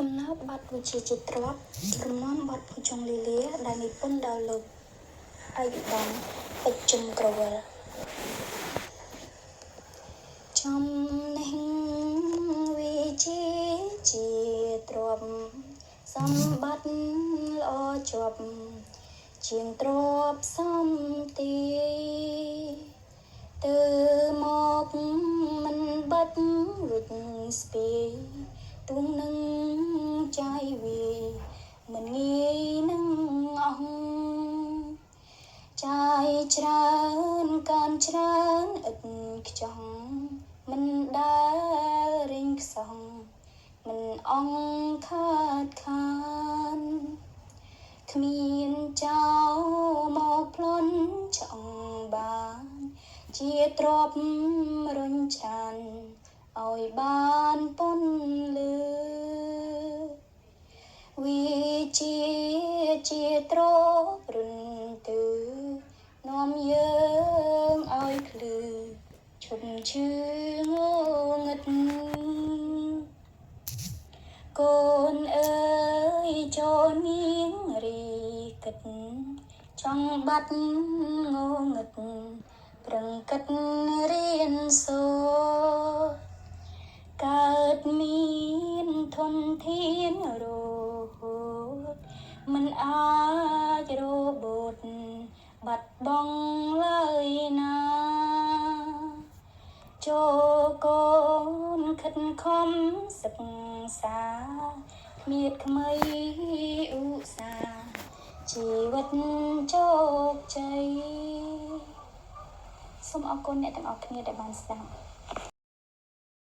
កំណើតបទវិជាជាទ្រព្យរំនាំបទភុជង្គលីលាដែលនិពន្ធដោយលោកអាយុបនពេជ្រជុំក្រវិលចំណេះវិជាជាទ្រព្យសម្បត្តិល្អជាប់ជាងទ្រព្យសំទីទៅមកមិនបាត់វិចស្ពាយទួងនឹងចាយវាមិនងាយនឹងអស់ចាយច្រើនកានច្រើនឥតខ្ចង់មិនដែលរិញខ្សងមិនអង្ខាតខានគ្មានចោលមកផ្លន់ចង់បានជាទ្រព្យរុញច្រានឲ្យបានពន់លឺវិជាទ្រព្យរុនទៅនាំយើងឲ្យឃ្លឺឈប់ឈឺងងឹតកូនអើយចូលនាងរីគិតចង់បាត់ងងឹតប្រឹងគិតរៀនសូត្រកើតមានធនធានរហូតមិនអាចរបូតបាត់បង់ឡើយណាចូលកូនខិតខំសិក្សាគ្មៀតខ្មៃឧស្សាហ៍ជីវិតជោគជ័យសូមអរគុណអ្នកទាំងអស់គ្នាដែលបានស្ដាប់